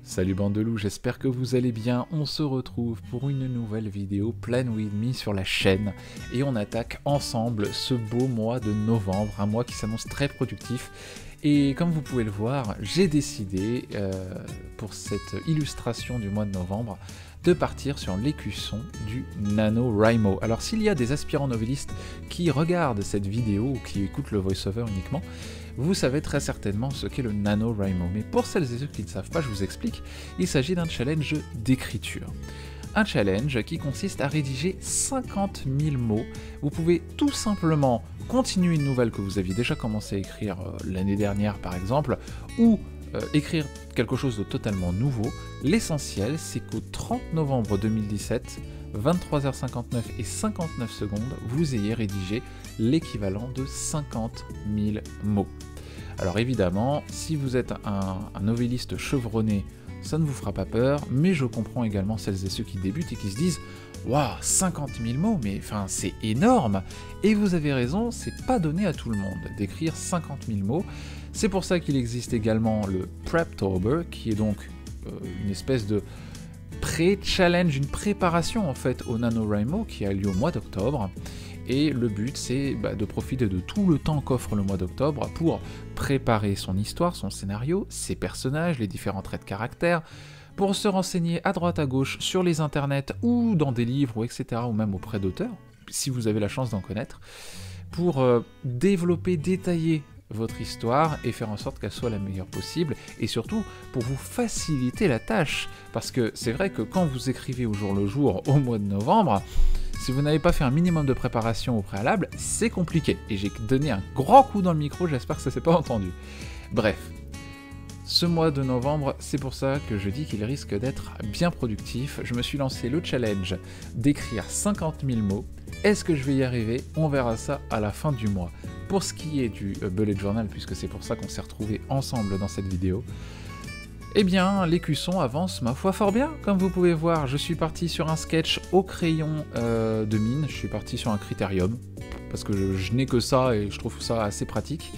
Salut bande de loups, j'espère que vous allez bien. On se retrouve pour une nouvelle vidéo Plan With Me sur la chaîne et on attaque ensemble ce beau mois de novembre, un mois qui s'annonce très productif. Et comme vous pouvez le voir, j'ai décidé pour cette illustration du mois de novembre de partir sur l'écusson du NaNoWriMo. Alors s'il y a des aspirants novellistes qui regardent cette vidéo ou qui écoutent le voice-over uniquement, vous savez très certainement ce qu'est le NaNoWriMo. Mais pour celles et ceux qui ne savent pas, je vous explique, il s'agit d'un challenge d'écriture. Un challenge qui consiste à rédiger 50 000 mots. Vous pouvez tout simplement continuer une nouvelle que vous aviez déjà commencé à écrire l'année dernière par exemple, ou écrire quelque chose de totalement nouveau. L'essentiel, c'est qu'au 30 novembre 2017, 23h59 et 59 secondes, vous ayez rédigé l'équivalent de 50 000 mots. Alors évidemment, si vous êtes un novelliste chevronné, ça ne vous fera pas peur, mais je comprends également celles et ceux qui débutent et qui se disent « Waouh, 50 000 mots, mais enfin c'est énorme !» Et vous avez raison, c'est pas donné à tout le monde d'écrire 50 000 mots. C'est pour ça qu'il existe également le Preptober, qui est donc une espèce de pré-challenge, une préparation en fait au NaNoWriMo qui a lieu au mois d'octobre. Et le but c'est de profiter de tout le temps qu'offre le mois d'octobre pour préparer son histoire, son scénario, ses personnages, les différents traits de caractère, pour se renseigner à droite à gauche sur les internets ou dans des livres, ou etc., ou même auprès d'auteurs, si vous avez la chance d'en connaître, pour développer, détailler votre histoire et faire en sorte qu'elle soit la meilleure possible, et surtout pour vous faciliter la tâche, parce que c'est vrai que quand vous écrivez au jour le jour au mois de novembre, si vous n'avez pas fait un minimum de préparation au préalable, c'est compliqué, et j'ai donné un grand coup dans le micro, j'espère que ça s'est pas entendu. Bref, ce mois de novembre, c'est pour ça que je dis qu'il risque d'être bien productif. Je me suis lancé le challenge d'écrire 50 000 mots. Est-ce que je vais y arriver? On verra ça à la fin du mois. Pour ce qui est du bullet journal, puisque c'est pour ça qu'on s'est retrouvés ensemble dans cette vidéo, eh bien, l'écusson avance ma foi fort bien. Comme vous pouvez voir, je suis parti sur un sketch au crayon de mine, je suis parti sur un critérium, parce que je n'ai que ça et je trouve ça assez pratique.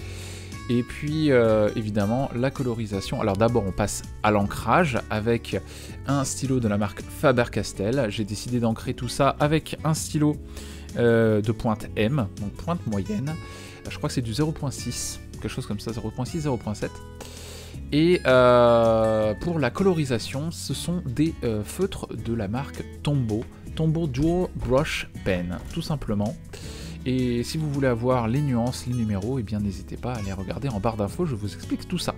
Et puis, évidemment, la colorisation. Alors d'abord, on passe à l'ancrage avec un stylo de la marque Faber-Castell. J'ai décidé d'ancrer tout ça avec un stylo de pointe M, donc pointe moyenne. Je crois que c'est du 0.6, quelque chose comme ça, 0.6, 0.7. Et pour la colorisation, ce sont des feutres de la marque Tombow Dual Brush Pen, tout simplement. Et si vous voulez avoir les nuances, les numéros, eh bien n'hésitez pas à aller regarder en barre d'infos, je vous explique tout ça.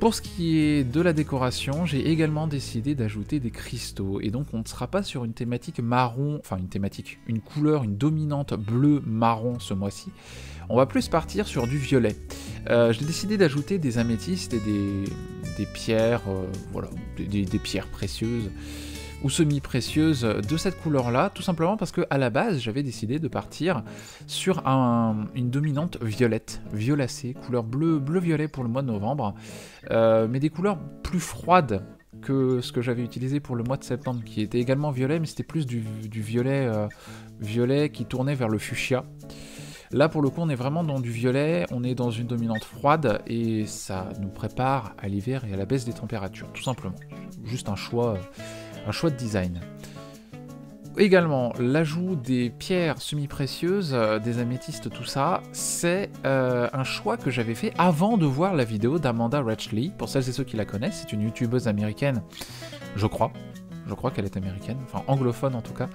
Pour ce qui est de la décoration, j'ai également décidé d'ajouter des cristaux, et donc on ne sera pas sur une thématique marron, enfin une couleur, une dominante bleu-marron ce mois-ci. On va plus partir sur du violet. J'ai décidé d'ajouter des améthystes et des pierres, voilà, des pierres précieuses ou semi-précieuses de cette couleur-là, tout simplement parce que à la base, j'avais décidé de partir sur une dominante violette, violacée, couleur bleu-violet pour le mois de novembre, mais des couleurs plus froides que ce que j'avais utilisé pour le mois de septembre, qui était également violet, mais c'était plus du violet, violet qui tournait vers le fuchsia. Là, pour le coup, on est vraiment dans du violet, on est dans une dominante froide, et ça nous prépare à l'hiver et à la baisse des températures, tout simplement. Juste un choix de design. Également, l'ajout des pierres semi-précieuses, des améthystes, tout ça, c'est un choix que j'avais fait avant de voir la vidéo d'Amanda Ratchley. Pour celles et ceux qui la connaissent, c'est une youtubeuse américaine, je crois qu'elle est américaine, enfin anglophone en tout cas,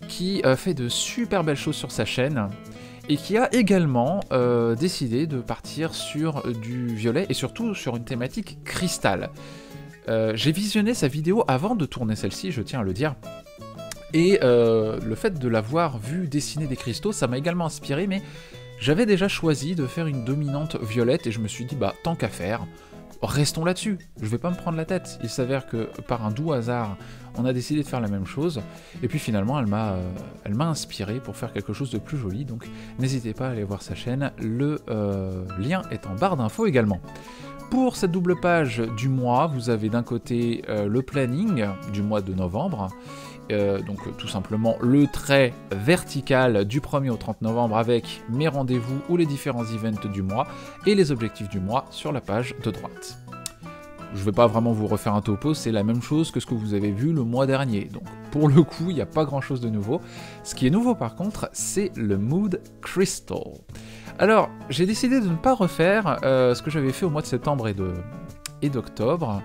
qui fait de super belles choses sur sa chaîne, et qui a également décidé de partir sur du violet, et surtout sur une thématique cristal. J'ai visionné sa vidéo avant de tourner celle-ci, je tiens à le dire, et le fait de l'avoir vu dessiner des cristaux, ça m'a également inspiré, mais j'avais déjà choisi de faire une dominante violette, et je me suis dit, tant qu'à faire, restons là-dessus, je vais pas me prendre la tête. Il s'avère que par un doux hasard, on a décidé de faire la même chose, et puis finalement elle m'a inspiré pour faire quelque chose de plus joli, donc n'hésitez pas à aller voir sa chaîne, le lien est en barre d'infos également. Pour cette double page du mois, vous avez d'un côté le planning du mois de novembre, donc tout simplement le trait vertical du 1er au 30 novembre avec mes rendez-vous ou les différents events du mois et les objectifs du mois sur la page de droite. je vais pas vraiment vous refaire un topo, c'est la même chose que ce que vous avez vu le mois dernier. Donc pour le coup, il n'y a pas grand chose de nouveau. Ce qui est nouveau par contre, c'est le Mood Crystal. Alors, j'ai décidé de ne pas refaire ce que j'avais fait au mois de septembre et d'octobre,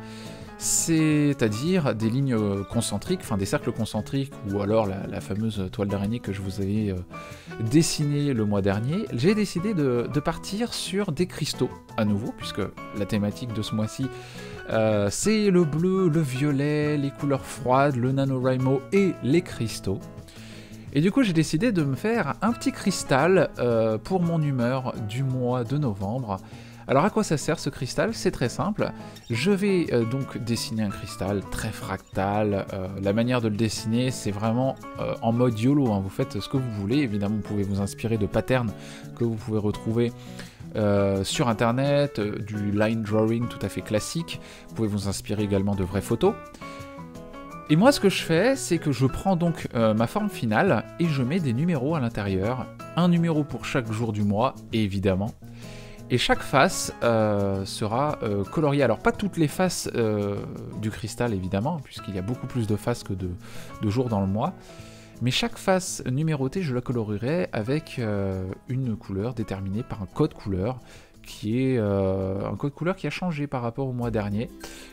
c'est-à-dire des lignes concentriques, enfin des cercles concentriques, ou alors la fameuse toile d'araignée que je vous avais dessinée le mois dernier. J'ai décidé de partir sur des cristaux à nouveau, puisque la thématique de ce mois-ci, c'est le bleu, le violet, les couleurs froides, le NaNoWriMo et les cristaux. Et du coup, j'ai décidé de me faire un petit cristal pour mon humeur du mois de novembre. Alors à quoi ça sert ce cristal? C'est très simple. Je vais donc dessiner un cristal très fractal. La manière de le dessiner, c'est vraiment en mode YOLO, hein. Vous faites ce que vous voulez. Évidemment, vous pouvez vous inspirer de patterns que vous pouvez retrouver sur internet, du line drawing tout à fait classique. Vous pouvez vous inspirer également de vraies photos. Et moi, ce que je fais, c'est que je prends donc ma forme finale et je mets des numéros à l'intérieur. Un numéro pour chaque jour du mois, évidemment. Et chaque face sera coloriée. Alors pas toutes les faces du cristal évidemment, puisqu'il y a beaucoup plus de faces que de jours dans le mois. Mais chaque face numérotée, je la colorierai avec une couleur déterminée par un code couleur, qui est un code couleur qui a changé par rapport au mois dernier.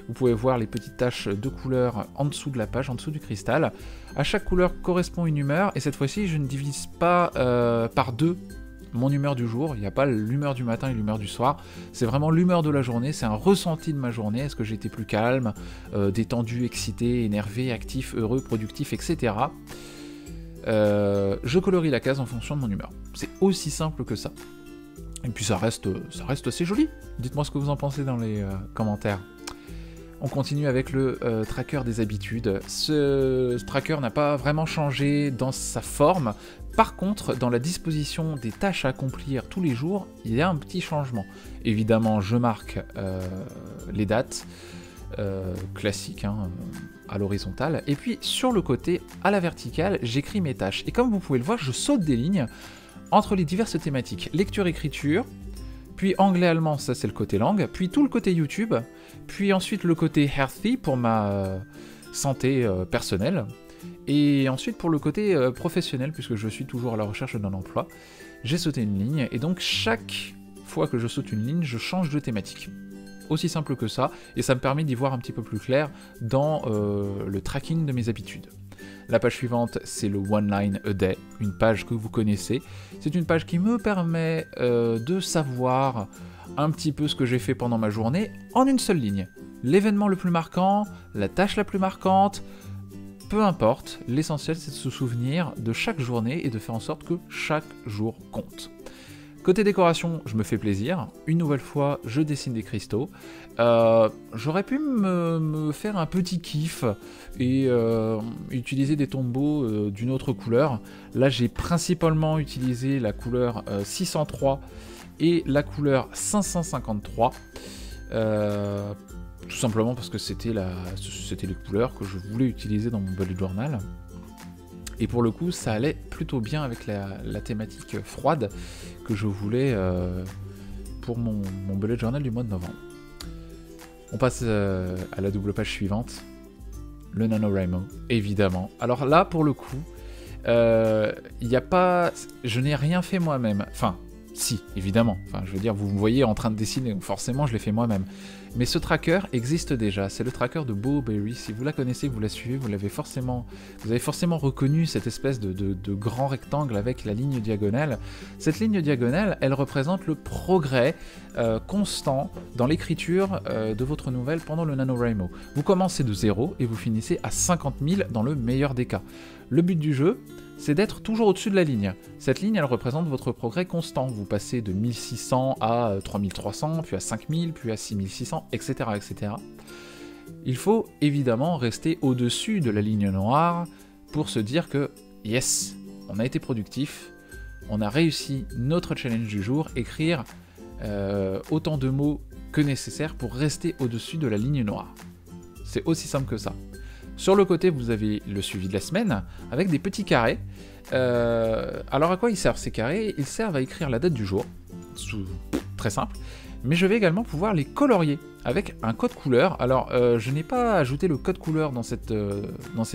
Vous pouvez voir les petites taches de couleur en dessous de la page, en dessous du cristal. À chaque couleur correspond une humeur, et cette fois-ci, je ne divise pas par deux mon humeur du jour, il n'y a pas l'humeur du matin et l'humeur du soir, c'est vraiment l'humeur de la journée, c'est un ressenti de ma journée, est-ce que j'ai été plus calme, détendu, excité, énervé, actif, heureux, productif, etc. Je colorie la case en fonction de mon humeur. C'est aussi simple que ça. Et puis ça reste assez joli. Dites-moi ce que vous en pensez dans les commentaires. On continue avec le tracker des habitudes. Ce tracker n'a pas vraiment changé dans sa forme. Par contre, dans la disposition des tâches à accomplir tous les jours, il y a un petit changement. Évidemment, je marque les dates classiques hein, à l'horizontale. Et puis sur le côté, à la verticale, j'écris mes tâches. Et comme vous pouvez le voir, je saute des lignes entre les diverses thématiques. Lecture-écriture, puis anglais-allemand, ça c'est le côté langue, puis tout le côté YouTube, puis ensuite le côté healthy pour ma santé personnelle, et ensuite pour le côté professionnel, puisque je suis toujours à la recherche d'un emploi, j'ai sauté une ligne, et donc chaque fois que je saute une ligne, je change de thématique. Aussi simple que ça, et ça me permet d'y voir un petit peu plus clair dans le tracking de mes habitudes. La page suivante, c'est le One Line a Day, une page que vous connaissez. C'est une page qui me permet de savoir un petit peu ce que j'ai fait pendant ma journée en une seule ligne. L'événement le plus marquant, la tâche la plus marquante, peu importe, l'essentiel c'est de se souvenir de chaque journée et de faire en sorte que chaque jour compte. Côté décoration, je me fais plaisir. Une nouvelle fois, je dessine des cristaux. J'aurais pu me faire un petit kiff et utiliser des tombeaux d'une autre couleur. Là, j'ai principalement utilisé la couleur 603 et la couleur 553. Tout simplement parce que c'était les couleurs que je voulais utiliser dans mon bullet journal. Et pour le coup, ça allait plutôt bien avec la thématique froide que je voulais pour mon bullet journal du mois de novembre. On passe à la double page suivante, le NaNoWriMo, évidemment. Alors là, pour le coup, je n'ai rien fait moi-même. Enfin, si, évidemment. Enfin, je veux dire, vous me voyez en train de dessiner, donc forcément, je l'ai fait moi-même. Mais ce tracker existe déjà, c'est le tracker de BoWberry. Si vous la connaissez, vous la suivez, vous avez forcément reconnu cette espèce de grand rectangle avec la ligne diagonale. Cette ligne diagonale, elle représente le progrès constant dans l'écriture de votre nouvelle pendant le NaNoWriMo. Vous commencez de 0 et vous finissez à 50 000 dans le meilleur des cas. Le but du jeu, c'est d'être toujours au-dessus de la ligne. Cette ligne, elle représente votre progrès constant. Vous passez de 1600 à 3300, puis à 5000, puis à 6600, etc., etc. Il faut évidemment rester au-dessus de la ligne noire pour se dire que, yes, on a été productif, on a réussi notre challenge du jour, écrire autant de mots que nécessaire pour rester au-dessus de la ligne noire. C'est aussi simple que ça. Sur le côté, vous avez le suivi de la semaine, avec des petits carrés. Alors à quoi ils servent ces carrés? Ils servent à écrire la date du jour, très simple, mais je vais également pouvoir les colorier avec un code couleur. Alors, je n'ai pas ajouté le code couleur dans cette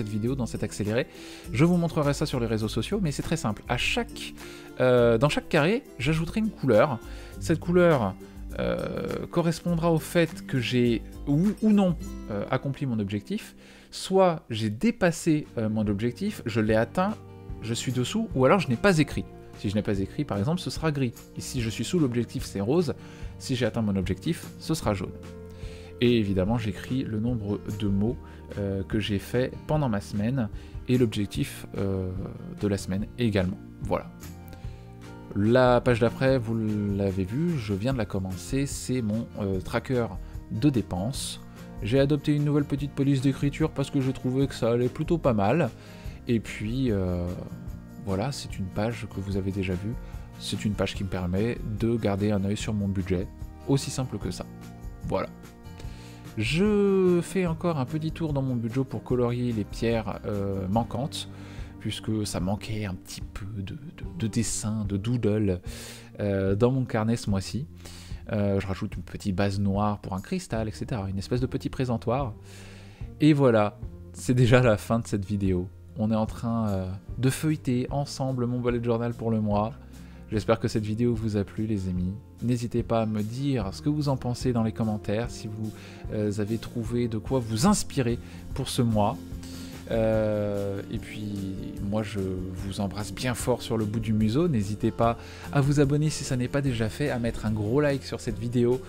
vidéo, dans cet accéléré. Je vous montrerai ça sur les réseaux sociaux, mais c'est très simple. Dans chaque carré, j'ajouterai une couleur. Cette couleur correspondra au fait que j'ai ou non accompli mon objectif, soit j'ai dépassé mon objectif, je l'ai atteint, je suis dessous, ou alors je n'ai pas écrit. Si je n'ai pas écrit, par exemple, ce sera gris. Et si je suis sous l'objectif, c'est rose. Si j'ai atteint mon objectif, ce sera jaune. Et évidemment, j'écris le nombre de mots que j'ai fait pendant ma semaine et l'objectif de la semaine également. Voilà. La page d'après, vous l'avez vu, je viens de la commencer, c'est mon tracker de dépenses. J'ai adopté une nouvelle petite police d'écriture parce que je trouvais que ça allait plutôt pas mal. Et puis, voilà, c'est une page que vous avez déjà vue. C'est une page qui me permet de garder un œil sur mon budget. Aussi simple que ça. Voilà. Je fais encore un petit tour dans mon budget pour colorier les pierres manquantes, puisque ça manquait un petit peu de dessin, de doodle dans mon carnet ce mois-ci. Je rajoute une petite base noire pour un cristal, etc. Une espèce de petit présentoir. Et voilà, c'est déjà la fin de cette vidéo. On est en train de feuilleter ensemble mon bullet journal pour le mois. J'espère que cette vidéo vous a plu, les amis. N'hésitez pas à me dire ce que vous en pensez dans les commentaires, si vous avez trouvé de quoi vous inspirer pour ce mois. Et puis, moi, je vous embrasse bien fort sur le bout du museau. N'hésitez pas à vous abonner si ça n'est pas déjà fait, à mettre un gros like sur cette vidéo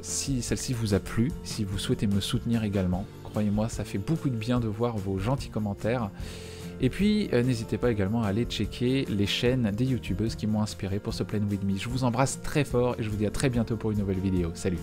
si celle-ci vous a plu, si vous souhaitez me soutenir également. Croyez-moi, ça fait beaucoup de bien de voir vos gentils commentaires. Et puis, n'hésitez pas également à aller checker les chaînes des youtubeuses qui m'ont inspiré pour ce Plan With Me. Je vous embrasse très fort et je vous dis à très bientôt pour une nouvelle vidéo. Salut!